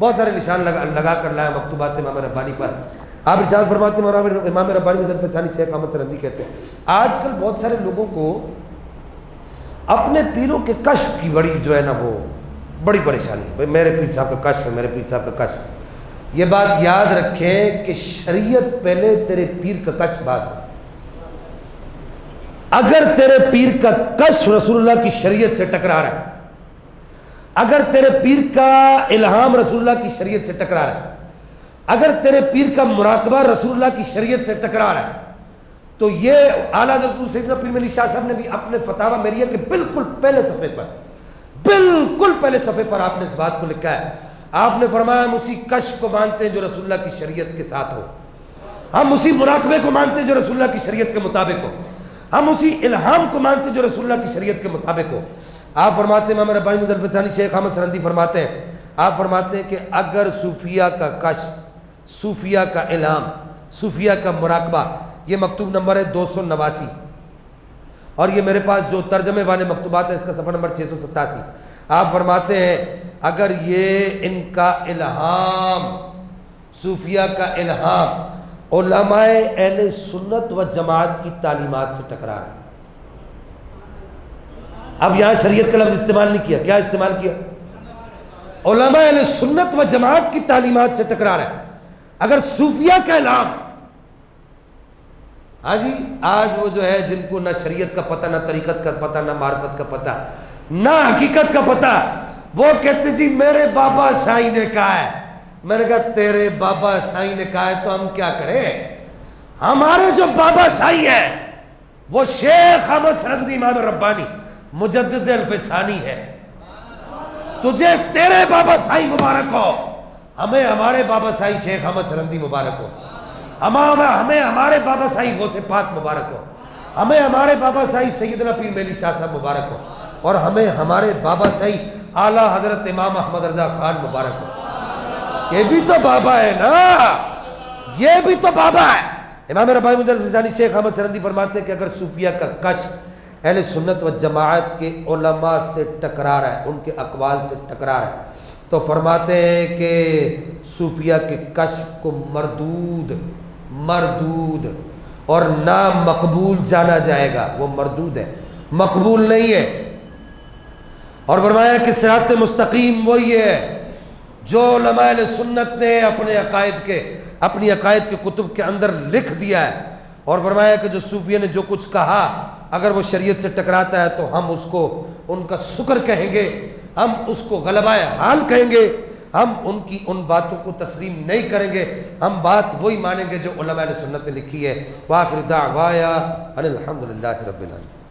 بہت سارے نشان لگا کر لایا مکتوبات امام ربانی پر. آپ ارشاد فرماتے ہیں اور امام ربانی مظفر ثانی شیخ احمد سرہندی کہتے ہیں آج کل بہت سارے لوگوں کو اپنے پیروں کے کشف کی بڑی جو ہے نا وہ بڑی پریشانی ہے. بھائی میرے پیر صاحب کا کشف ہے، میرے پیر صاحب کا کشف. یہ بات یاد رکھیں کہ شریعت پہلے، تیرے پیر کا کشف بعد میں. اگر تیرے پیر کا کشف رسول اللہ کی شریعت سے ٹکرا رہا ہے، اگر تیرے پیر کا الہام رسول اللہ کی شریعت سے ٹکرا رہا ہے، اگر تیرے پیر کا مراقبہ رسول اللہ کی شریعت سے ٹکرا رہا ہے، تو یہ اعلیٰ حضرت سیدنا پیر ملی شاہ صاحب نے بھی اپنے فتاوی میریہ کے بالکل پہلے صفحے پر آپ نے اس بات کو لکھا ہے. آپ نے فرمایا ہم اسی کشف کو مانتے ہیں جو رسول اللہ کی شریعت کے ساتھ ہو، ہم اسی مراقبے کو مانتے ہیں جو رسول اللہ کی شریعت کے مطابق ہو، ہم اسی الہام کو مانتے ہیں جو رسول اللہ کی شریعت کے مطابق ہو. آپ فرماتے ہیں امام ربانی مظفر ثانی شیخ احمد سرہندی فرماتے ہیں، آپ فرماتے ہیں کہ اگر صوفیہ کا کشف، صوفیہ کا الہام، صوفیہ کا مراقبہ، یہ مکتوب نمبر ہے 289 اور یہ میرے پاس جو ترجمے والے مکتوبات ہیں اس کا صفحہ نمبر 687. آپ فرماتے ہیں اگر یہ ان کا الہام، صوفیہ کا الہام علماء اہل سنت و جماعت کی تعلیمات سے ٹکرا رہا ہے. اب یہاں شریعت کا لفظ استعمال نہیں کیا، کیا استعمال کیا؟ علماء اہل سنت و جماعت کی تعلیمات سے ٹکرا رہا ہے. اگر صوفیہ کا الہام، ہاں جی، آج وہ جو ہے جن کو نہ شریعت کا پتہ، نہ طریقت کا پتہ، نہ معرفت کا پتہ، نہ حقیقت کا پتہ، وہ کہتے جی میرے بابا سائی نے کہا ہے. میں نے کہا تیرے بابا سائی نے کہا ہے تو ہم کیا کریں؟ ہمارے جو بابا سائی ہے وہ شیخ احمد سرہندی امام ربانی مجدد الفسانی ہے. تجھے تیرے بابا سائی مبارک ہو، ہمیں ہمارے بابا سائی شیخ احمد سرہندی مبارک ہو، ہمیں ہمارے بابا سائی غوث پاک مبارک ہو، ہمیں ہمارے بابا سائی سیدنا پیر میلی شاہ صاحب مبارک ہو، اور ہمیں ہمارے بابا سائی اعلیٰ حضرت امام احمد رضا خان مبارک ہو. یہ بھی تو بابا ہے نا، یہ بھی تو بابا ہے. امام ربانی مظفر ثانی شیخ احمد سرہندی فرماتے ہیں کہ اگر صوفیہ کا کشف اہل سنت و جماعت کے علماء سے ٹکرا رہا ہے، ان کے اقوال سے ٹکرا رہا ہے، تو فرماتے ہیں کہ صوفیہ کے کشف کو مردود اور نامقبول جانا جائے گا. وہ مردود ہے، مقبول نہیں ہے. اور فرمایا کہ صراط مستقیم وہی ہے جو علماء اہل سنت نے اپنی عقائد کے کتب کے اندر لکھ دیا ہے. اور فرمایا کہ جو صوفیہ نے جو کچھ کہا اگر وہ شریعت سے ٹکراتا ہے تو ہم اس کو ان کا شکر کہیں گے، ہم اس کو غلبہ حال کہیں گے، ہم ان کی ان باتوں کو تسلیم نہیں کریں گے، ہم بات وہی مانیں گے جو علماء اہل سنت نے لکھی ہے. وآخر دعوایا ان الحمدللہ رب العالمین.